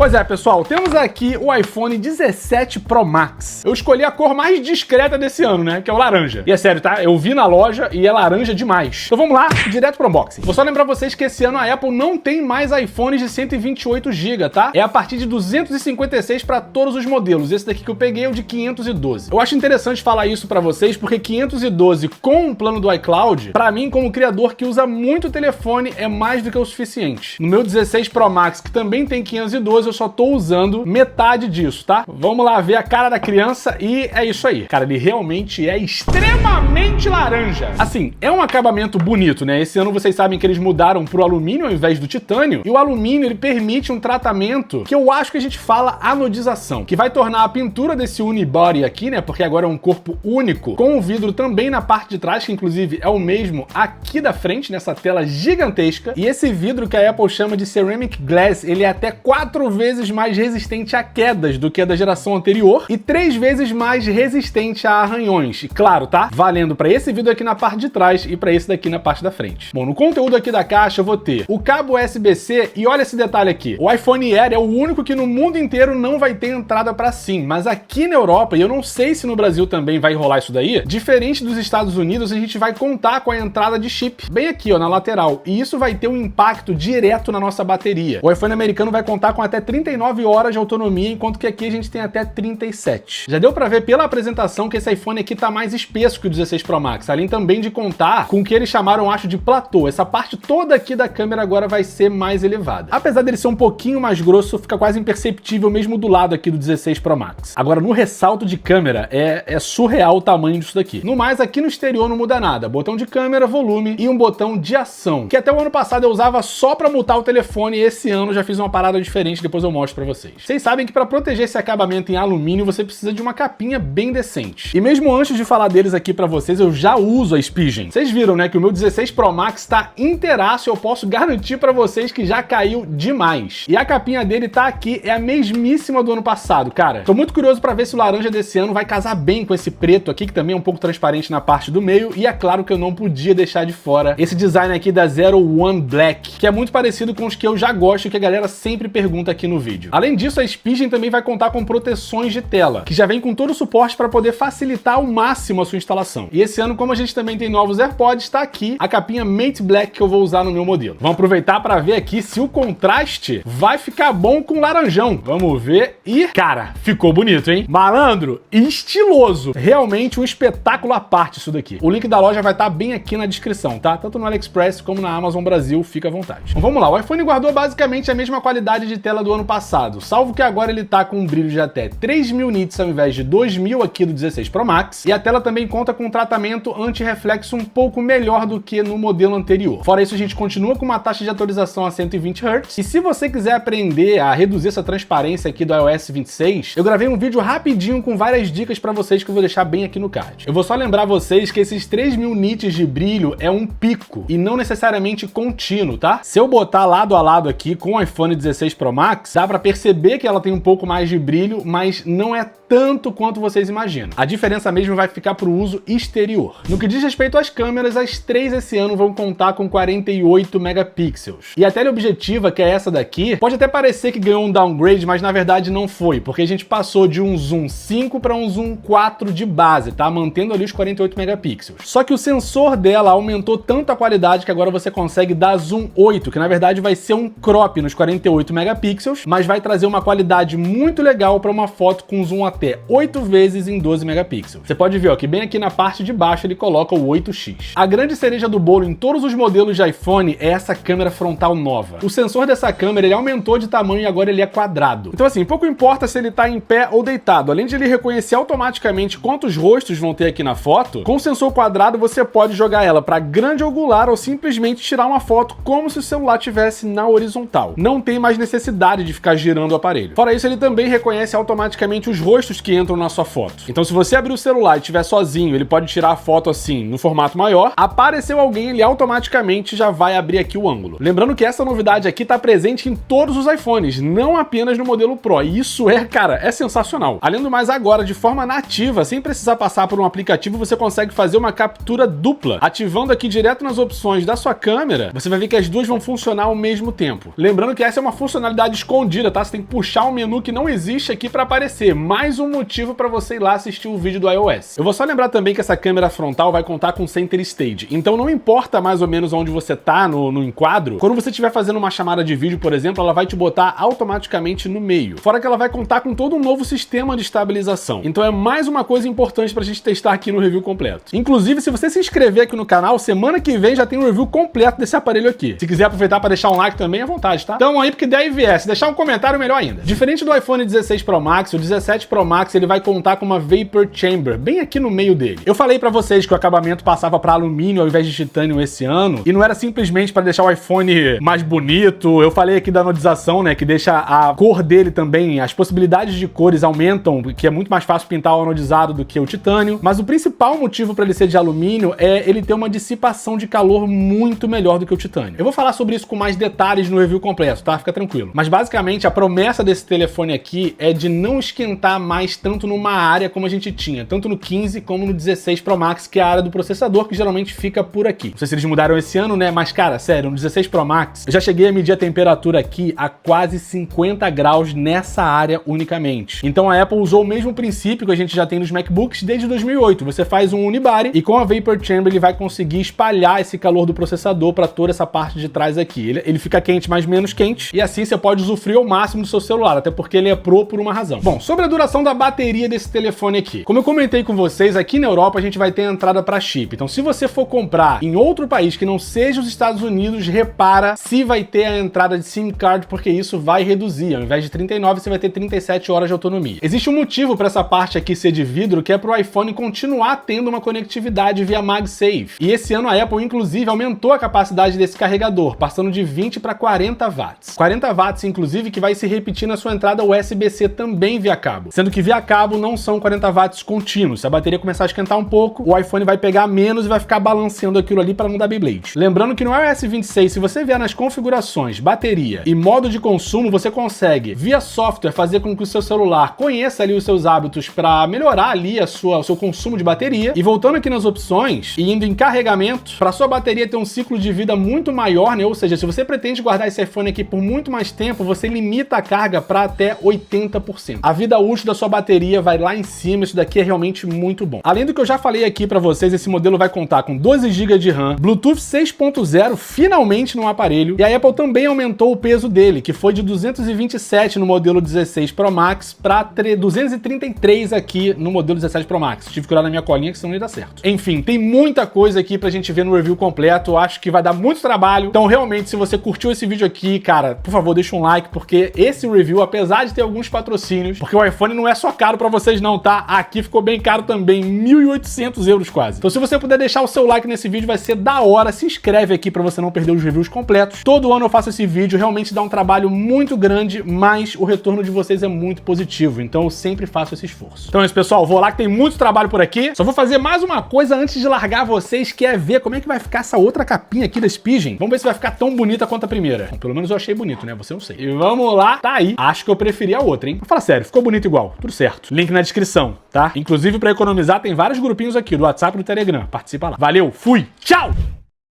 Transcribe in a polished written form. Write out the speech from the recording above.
Pois é, pessoal, temos aqui o iPhone 17 Pro Max. Eu escolhi a cor mais discreta desse ano, né, que é o laranja. E é sério, tá? Eu vi na loja e é laranja demais. Então vamos lá, direto pro unboxing. Vou só lembrar vocês que esse ano a Apple não tem mais iPhones de 128 GB, tá? É a partir de 256 para todos os modelos. Esse daqui que eu peguei é o de 512. Eu acho interessante falar isso para vocês porque 512 com o plano do iCloud, para mim como criador que usa muito telefone, é mais do que o suficiente. No meu 16 Pro Max, que também tem 512, eu só tô usando metade disso, tá? Vamos lá ver a cara da criança e é isso aí. Cara, ele realmente é extremamente laranja. Assim, é um acabamento bonito, né? Esse ano vocês sabem que eles mudaram pro alumínio ao invés do titânio, e o alumínio ele permite um tratamento que eu acho que a gente fala anodização, que vai tornar a pintura desse unibody aqui, né? Porque agora é um corpo único, com o vidro também na parte de trás, que inclusive é o mesmo aqui da frente, nessa tela gigantesca. E esse vidro que a Apple chama de Ceramic Glass, ele é até 4 vezes mais resistente a quedas do que a da geração anterior e 3 vezes mais resistente a arranhões. E claro, tá? Valendo para esse vidro aqui na parte de trás e para esse daqui na parte da frente. Bom, no conteúdo aqui da caixa eu vou ter o cabo USB-C e olha esse detalhe aqui. O iPhone Air é o único que no mundo inteiro não vai ter entrada para SIM, mas aqui na Europa, e eu não sei se no Brasil também vai rolar isso daí, diferente dos Estados Unidos, a gente vai contar com a entrada de chip bem aqui, ó, na lateral. E isso vai ter um impacto direto na nossa bateria. O iPhone americano vai contar com até 39 horas de autonomia, enquanto que aqui a gente tem até 37. Já deu para ver pela apresentação que esse iPhone aqui tá mais espesso que o 16 Pro Max, além também de contar com o que eles chamaram, acho, de platô. Essa parte toda aqui da câmera agora vai ser mais elevada. Apesar dele ser um pouquinho mais grosso, fica quase imperceptível mesmo do lado aqui do 16 Pro Max. Agora, no ressalto de câmera, é surreal o tamanho disso daqui. No mais, aqui no exterior não muda nada. Botão de câmera, volume e um botão de ação, que até o ano passado eu usava só para mutar o telefone e esse ano já fiz uma parada diferente, depois eu mostro para vocês. Vocês sabem que para proteger esse acabamento em alumínio, você precisa de uma capinha bem decente. E mesmo antes de falar deles aqui para vocês, eu já uso a Spigen. Vocês viram, né, que o meu 16 Pro Max tá inteiraço e eu posso garantir para vocês que já caiu demais. E a capinha dele tá aqui, é a mesmíssima do ano passado, cara. Tô muito curioso para ver se o laranja desse ano vai casar bem com esse preto aqui, que também é um pouco transparente na parte do meio, e é claro que eu não podia deixar de fora esse design aqui da Zero One Black, que é muito parecido com os que eu já gosto e que a galera sempre pergunta aqui no vídeo. Além disso, a Spigen também vai contar com proteções de tela, que já vem com todo o suporte para poder facilitar ao máximo a sua instalação. E esse ano, como a gente também tem novos AirPods, tá aqui a capinha Matte Black que eu vou usar no meu modelo. Vamos aproveitar para ver aqui se o contraste vai ficar bom com o laranjão. Vamos ver e, cara, ficou bonito, hein? Malandro, estiloso. Realmente um espetáculo à parte isso daqui. O link da loja vai estar bem aqui na descrição, tá? Tanto no AliExpress como na Amazon Brasil, fica à vontade. Então vamos lá, o iPhone guardou basicamente a mesma qualidade de tela do ano passado, salvo que agora ele tá com um brilho de até 3000 nits ao invés de 2000 aqui do 16 Pro Max, e a tela também conta com um tratamento anti-reflexo um pouco melhor do que no modelo anterior. Fora isso, a gente continua com uma taxa de atualização a 120 Hz, e se você quiser aprender a reduzir essa transparência aqui do iOS 26, eu gravei um vídeo rapidinho com várias dicas para vocês que eu vou deixar bem aqui no card. Eu vou só lembrar vocês que esses 3000 nits de brilho é um pico e não necessariamente contínuo, tá? Se eu botar lado a lado aqui com o iPhone 16 Pro Max, dá para perceber que ela tem um pouco mais de brilho, mas não é tanto quanto vocês imaginam. A diferença mesmo vai ficar para o uso exterior. No que diz respeito às câmeras, as três esse ano vão contar com 48 megapixels. E a teleobjetiva, que é essa daqui, pode até parecer que ganhou um downgrade, mas na verdade não foi, porque a gente passou de um zoom 5 para um zoom 4 de base, tá? Mantendo ali os 48 megapixels. Só que o sensor dela aumentou tanto a qualidade que agora você consegue dar zoom 8, que na verdade vai ser um crop nos 48 megapixels, mas vai trazer uma qualidade muito legal para uma foto com zoom até 8 vezes em 12 megapixels. Você pode ver, ó, que bem aqui na parte de baixo ele coloca o 8x. A grande cereja do bolo em todos os modelos de iPhone é essa câmera frontal nova. O sensor dessa câmera ele aumentou de tamanho e agora ele é quadrado. Então assim, pouco importa se ele tá em pé ou deitado. Além de ele reconhecer automaticamente quantos rostos vão ter aqui na foto, com o sensor quadrado você pode jogar ela para grande angular ou simplesmente tirar uma foto como se o celular estivesse na horizontal. Não tem mais necessidade de ficar girando o aparelho. Fora isso, ele também reconhece automaticamente os rostos reflexos que entram na sua foto. Então se você abrir o celular e estiver sozinho, ele pode tirar a foto assim, no formato maior, apareceu alguém, ele automaticamente já vai abrir aqui o ângulo. Lembrando que essa novidade aqui tá presente em todos os iPhones, não apenas no modelo Pro, e isso é sensacional. Além do mais, agora, de forma nativa, sem precisar passar por um aplicativo, você consegue fazer uma captura dupla. Ativando aqui direto nas opções da sua câmera, você vai ver que as duas vão funcionar ao mesmo tempo. Lembrando que essa é uma funcionalidade escondida, tá? Você tem que puxar um menu que não existe aqui para aparecer. Mais um motivo para você ir lá assistir o vídeo do iOS. Eu vou só lembrar também que essa câmera frontal vai contar com Center Stage. Então não importa mais ou menos onde você tá no enquadro, quando você estiver fazendo uma chamada de vídeo, por exemplo, ela vai te botar automaticamente no meio. Fora que ela vai contar com todo um novo sistema de estabilização. Então é mais uma coisa importante pra gente testar aqui no review completo. Inclusive, se você se inscrever aqui no canal, semana que vem já tem um review completo desse aparelho aqui. Se quiser aproveitar para deixar um like também, à vontade, tá? Então aí, porque daí vier, se deixar um comentário, melhor ainda. Diferente do iPhone 16 Pro Max, o 17 Pro Max ele vai contar com uma Vapor Chamber, bem aqui no meio dele. Eu falei pra vocês que o acabamento passava pra alumínio ao invés de titânio esse ano, e não era simplesmente para deixar o iPhone mais bonito. Eu falei aqui da anodização, né, que deixa a cor dele também, as possibilidades de cores aumentam, que é muito mais fácil pintar o anodizado do que o titânio, mas o principal motivo para ele ser de alumínio é ele ter uma dissipação de calor muito melhor do que o titânio. Eu vou falar sobre isso com mais detalhes no review completo, tá? Fica tranquilo. Mas basicamente a promessa desse telefone aqui é de não esquentar mais tanto numa área como a gente tinha, tanto no 15 como no 16 Pro Max, que é a área do processador, que geralmente fica por aqui. Não sei se eles mudaram esse ano, né? Mas cara, sério, no 16 Pro Max, eu já cheguei a medir a temperatura aqui a quase 50 graus nessa área unicamente. Então a Apple usou o mesmo princípio que a gente já tem nos MacBooks desde 2008. Você faz um unibody e com a Vapor Chamber ele vai conseguir espalhar esse calor do processador para toda essa parte de trás aqui. Ele fica quente, mas menos quente, e assim você pode usufruir ao máximo do seu celular, até porque ele é Pro por uma razão. Bom, sobre a duração da bateria desse telefone aqui. Como eu comentei com vocês, aqui na Europa a gente vai ter a entrada para chip. Então se você for comprar em outro país que não seja os Estados Unidos, repara se vai ter a entrada de SIM card, porque isso vai reduzir. Ao invés de 39, você vai ter 37 horas de autonomia. Existe um motivo para essa parte aqui ser de vidro, que é para o iPhone continuar tendo uma conectividade via MagSafe. E esse ano a Apple, inclusive, aumentou a capacidade desse carregador, passando de 20 para 40 watts. 40 watts, inclusive, que vai se repetir na sua entrada USB-C também via cabo. Sendo que via cabo não são 40 watts contínuos. Se a bateria começar a esquentar um pouco, o iPhone vai pegar menos e vai ficar balanceando aquilo ali para não dar Beyblade. Lembrando que no iOS 26, se você vier nas configurações, bateria e modo de consumo, você consegue, via software, fazer com que o seu celular conheça ali os seus hábitos para melhorar ali o seu consumo de bateria. E voltando aqui nas opções e indo em carregamento, para sua bateria ter um ciclo de vida muito maior, né? Ou seja, se você pretende guardar esse iPhone aqui por muito mais tempo, você limita a carga para até 80%. A vida útil da sua bateria vai lá em cima, isso daqui é realmente muito bom. Além do que eu já falei aqui para vocês, esse modelo vai contar com 12 GB de RAM, Bluetooth 6.0 finalmente no aparelho, e a Apple também aumentou o peso dele, que foi de 227 no modelo 16 Pro Max para 233 aqui no modelo 17 Pro Max. Tive que olhar na minha colinha que senão não ia dar certo. Enfim, tem muita coisa aqui pra gente ver no review completo. Eu acho que vai dar muito trabalho. Então, realmente, se você curtiu esse vídeo aqui, cara, por favor, deixa um like, porque esse review, apesar de ter alguns patrocínios, porque o iPhone não é só caro pra vocês não, tá? Aqui ficou bem caro também, 1.800 euros quase. Então, se você puder deixar o seu like nesse vídeo, vai ser da hora. Se inscreve aqui pra você não perder os reviews completos. Todo ano eu faço esse vídeo, realmente dá um trabalho muito grande, mas o retorno de vocês é muito positivo. Então, eu sempre faço esse esforço. Então é isso, pessoal. Vou lá que tem muito trabalho por aqui. Só vou fazer mais uma coisa antes de largar vocês, que é ver como é que vai ficar essa outra capinha aqui da Spigen. Vamos ver se vai ficar tão bonita quanto a primeira. Bom, pelo menos eu achei bonito, né? Você não sei. E vamos lá. Tá aí. Acho que eu preferi a outra, hein? Mas fala sério, ficou bonito igual. Tudo certo. Link na descrição, tá? Inclusive, pra economizar, tem vários grupinhos aqui do WhatsApp e do Telegram. Participa lá. Valeu, fui, tchau!